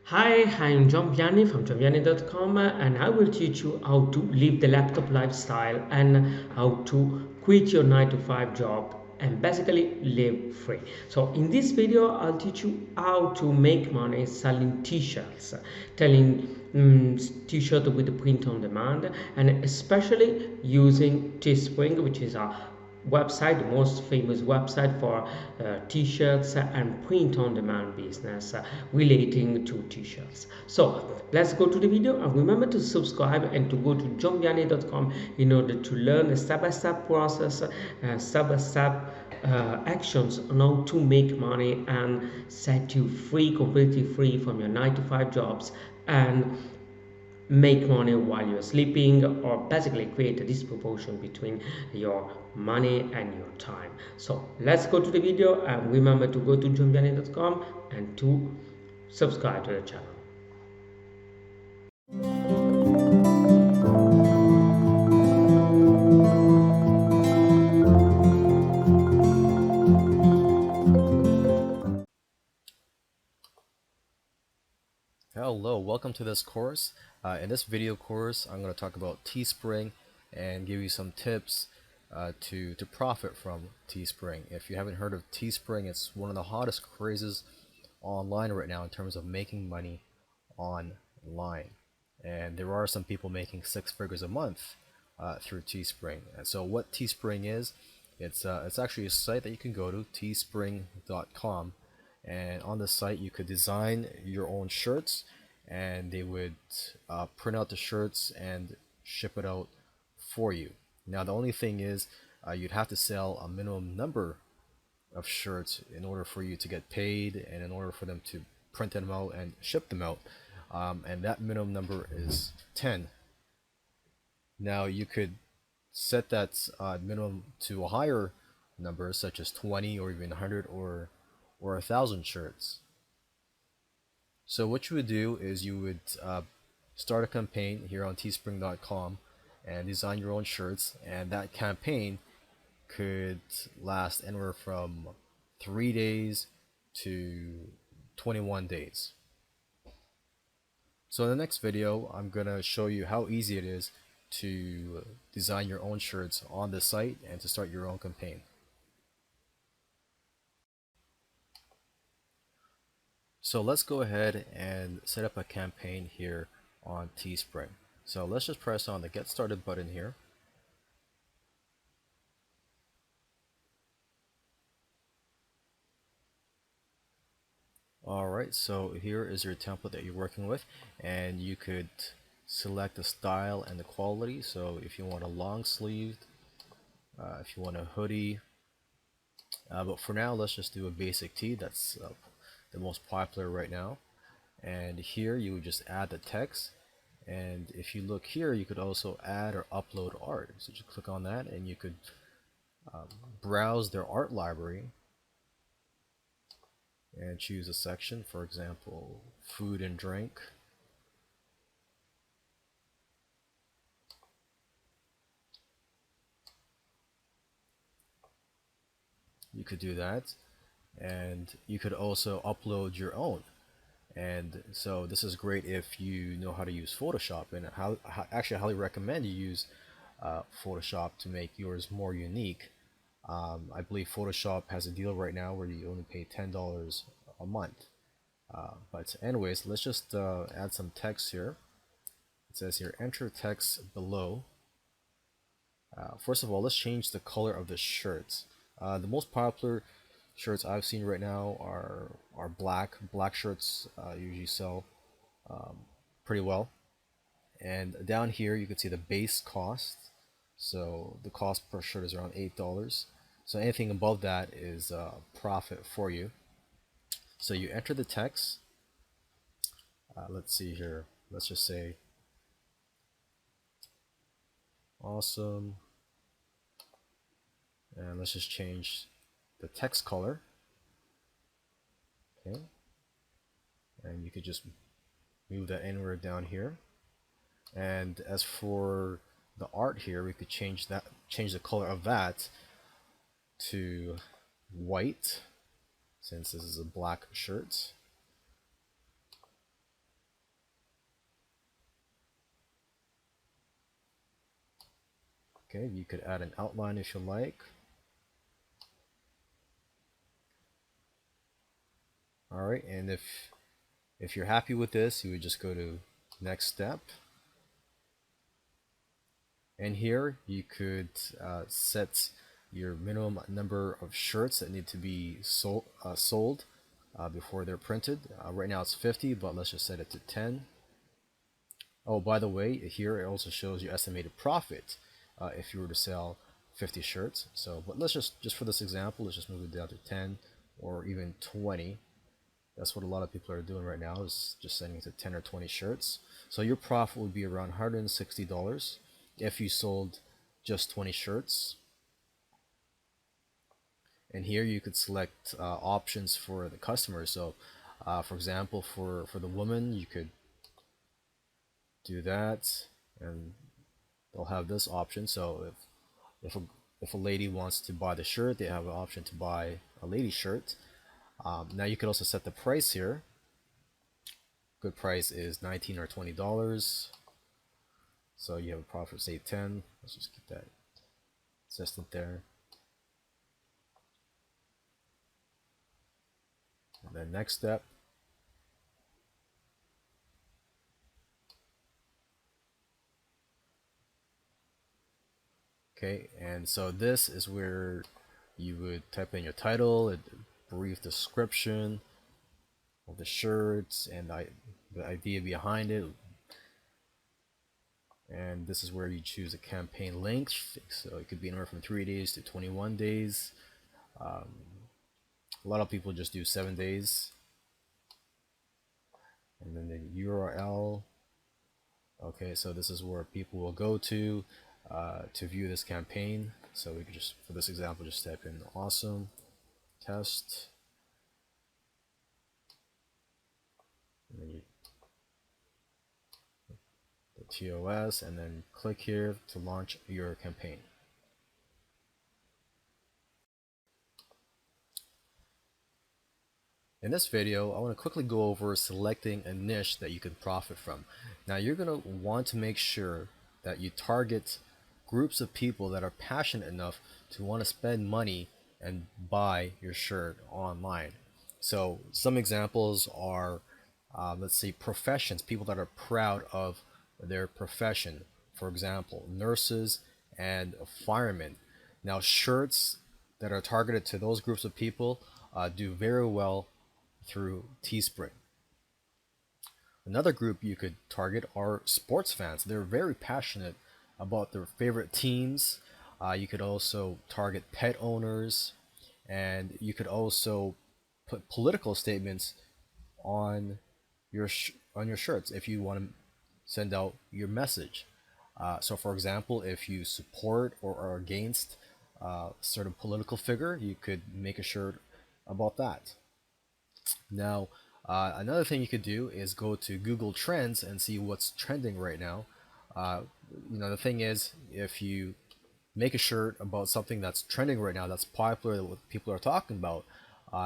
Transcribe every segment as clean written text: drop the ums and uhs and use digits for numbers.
Hi, I'm John Vianney from johnvianney.com and I will teach you how to live the laptop lifestyle and how to quit your 9 to 5 job and basically live free. So in this video, I'll teach you how to make money selling t-shirts, telling t-shirt with the print on demand, and especially using Teespring, which is a website, the most famous website for t-shirts and print on demand business relating to t-shirts. So let's go to the video, and remember to subscribe and to go to johnvianney.com in order to learn a step-by-step process, step-by-step actions on how to make money and set you free, completely free from your 9 to 5 jobs, and make money while you're sleeping, or basically create a disproportion between your money and your time. So let's go to the video, and remember to go to johnvianney.com and to subscribe to the channel. Hello, welcome to this course. In this video course, I'm going to talk about Teespring and give you some tips to profit from Teespring. If you haven't heard of Teespring, it's one of the hottest crazes online right now in terms of making money online. And there are some people making six figures a month through Teespring. And so what Teespring is, it's actually a site that you can go to, teespring.com, and on the site you could design your own shirts, and they would print out the shirts and ship it out for you. Now the only thing is you'd have to sell a minimum number of shirts in order for you to get paid and in order for them to print them out and ship them out, and that minimum number is 10. Now you could set that minimum to a higher number, such as 20 or even 100 or 1,000 shirts. So what you would do is you would start a campaign here on teespring.com and design your own shirts, and that campaign could last anywhere from 3 days to 21 days. So in the next video, I'm gonna show you how easy it is to design your own shirts on the site and to start your own campaign. So let's go ahead and set up a campaign here on Teespring. So let's just press on the Get Started button here. Alright, so here is your template that you're working with, and you could select the style and the quality. So if you want a long sleeved, if you want a hoodie, but for now let's just do a basic tee. That's the most popular right now. And here you would just add the text, and if you look here you could also add or upload art. So just click on that and you could browse their art library and choose a section, for example, food and drink. You could do that, and you could also upload your own. And so this is great if you know how to use Photoshop, and actually I highly recommend you use Photoshop to make yours more unique. I believe Photoshop has a deal right now where you only pay $10 a month. But anyways, let's just add some text here. It says here, enter text below. First of all, let's change the color of the shirts. The most popular shirts I've seen right now are black. Black shirts usually sell pretty well. And down here you can see the base cost. So the cost per shirt is around $8. So anything above that is profit for you. So you enter the text. Let's see here. Let's just say awesome. And let's just change the text color. Okay. And you could just move that anywhere down here. And as for the art here, we could change the color of that to white, since this is a black shirt. Okay, you could add an outline if you like. All right, and if you're happy with this, you would just go to next step. And here you could set your minimum number of shirts that need to be sold before they're printed. Right now it's 50, but let's just set it to 10. Oh, by the way, here it also shows your estimated profit if you were to sell 50 shirts. So, but let's just for this example, let's just move it down to 10 or even 20. That's what a lot of people are doing right now, is just setting it to 10 or 20 shirts. So your profit would be around $160 if you sold just 20 shirts. And here you could select options for the customer. So for example, for the woman, you could do that, and they'll have this option. So if a lady wants to buy the shirt, they have an option to buy a lady shirt. Now you could also set the price here. Good price is $19 or $20. So you have a profit, say 10. Let's just keep that consistent there. And then next step. Okay, and so this is where you would type in your title, a brief description of the shirts, and the idea behind it. And this is where you choose a campaign length. So it could be anywhere from 3 days to 21 days. A lot of people just do 7 days. And then the URL. Okay, so this is where people will go to view this campaign. So we could just, for this example, just type in awesome test. And then the TOS, and then click here to launch your campaign. In this video, I want to quickly go over selecting a niche that you can profit from. Now you're going to want to make sure that you target groups of people that are passionate enough to want to spend money and buy your shirt online. So some examples are, let's say, professions, people that are proud of their profession. For example, nurses and firemen. Now shirts that are targeted to those groups of people do very well through Teespring. Another group you could target are sports fans. They're very passionate about their favorite teams. You could also target pet owners, and you could also put political statements on your shirts if you want to send out your message. So, for example, if you support or are against a certain political figure, you could make a shirt about that. Now, another thing you could do is go to Google Trends and see what's trending right now. Uh, the thing is, if you make a shirt about something that's trending right now, that's popular, that what people are talking about,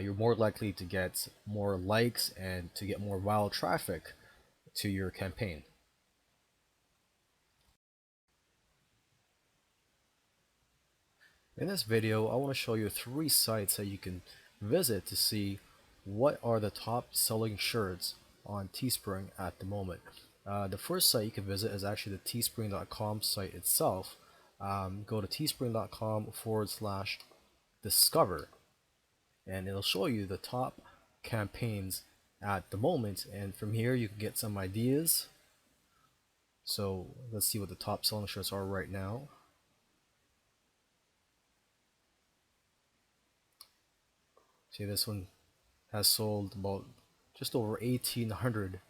you're more likely to get more likes and to get more wild traffic to your campaign. In this video, I want to show you 3 sites that you can visit to see what are the top selling shirts on Teespring at the moment. The first site you can visit is actually the teespring.com site itself. Go to teespring.com/discover, and it'll show you the top campaigns at the moment, and from here you can get some ideas. So let's see what the top selling shirts are right now. See, this one has sold about just over 1,800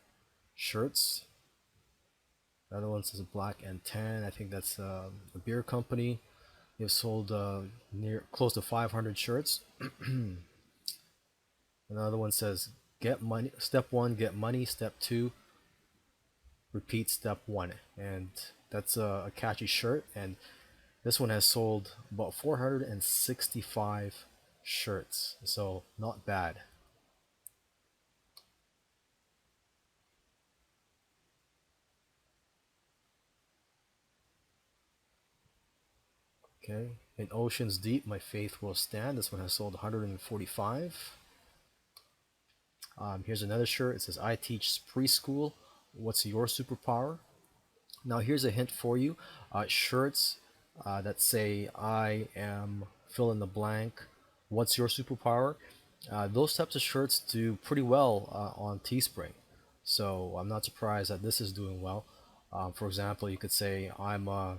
shirts. The other one says Black and Tan. I think that's a beer company. They've sold close to 500 shirts. Another one says get money. Step 1, get money. Step 2, repeat step 1. And that's a catchy shirt. And this one has sold about 465 shirts. So not bad. Okay, in Oceans Deep, My Faith Will Stand. This one has sold 145. Here's another shirt. It says, I teach preschool. What's your superpower? Now, here's a hint for you. Shirts that say, I am fill in the blank. What's your superpower? Those types of shirts do pretty well on Teespring. So I'm not surprised that this is doing well. For example, you could say, I'm a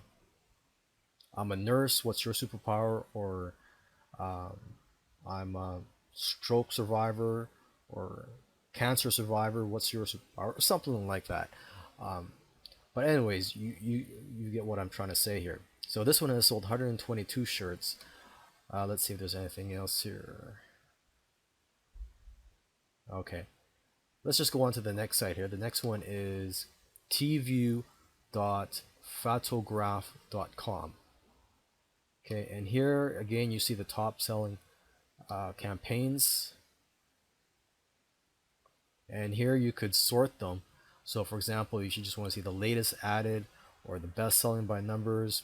nurse. What's your superpower? Or um, I'm a stroke survivor or cancer survivor. What's your superpower? Or something like that. Um, but anyways, you get what I'm trying to say here. So this one has sold 122 shirts. Let's see if there's anything else here. Okay, let's just go on to the next site here. The next one is tview.photograph.com. Okay, and here again you see the top selling campaigns, and here you could sort them. So for example, you should just want to see the latest added or the best selling by numbers,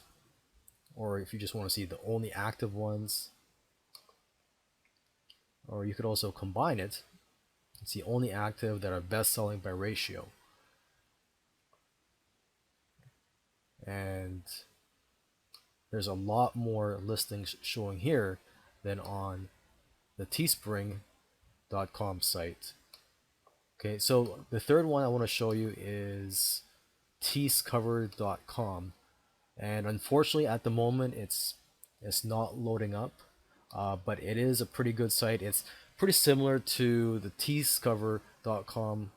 or if you just want to see the only active ones, or you could also combine it and see only active that are best selling by ratio. And there's a lot more listings showing here than on the teespring.com site. Okay, so the third one I want to show you is teescover.com, and unfortunately at the moment it's not loading up, but it is a pretty good site. It's pretty similar to the teescover.com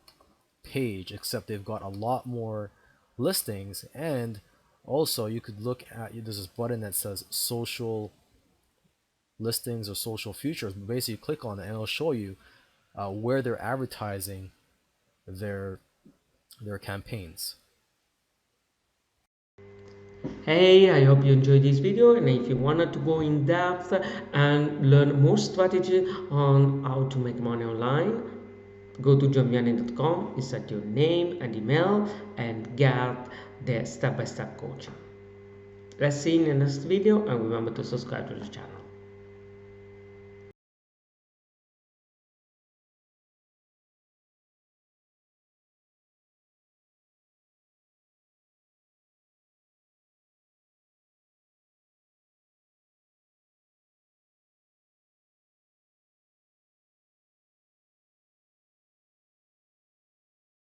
page, except they've got a lot more listings, and also you could look at, there's this button that says social listings or social features. Basically you click on it and it'll show you where they're advertising their campaigns. Hey, I hope you enjoyed this video, and if you wanted to go in depth and learn more strategy on how to make money online, go to johnvianney.com, insert your name and email, and get the step-by-step coaching. Let's see you in the next video, and remember to subscribe to the channel.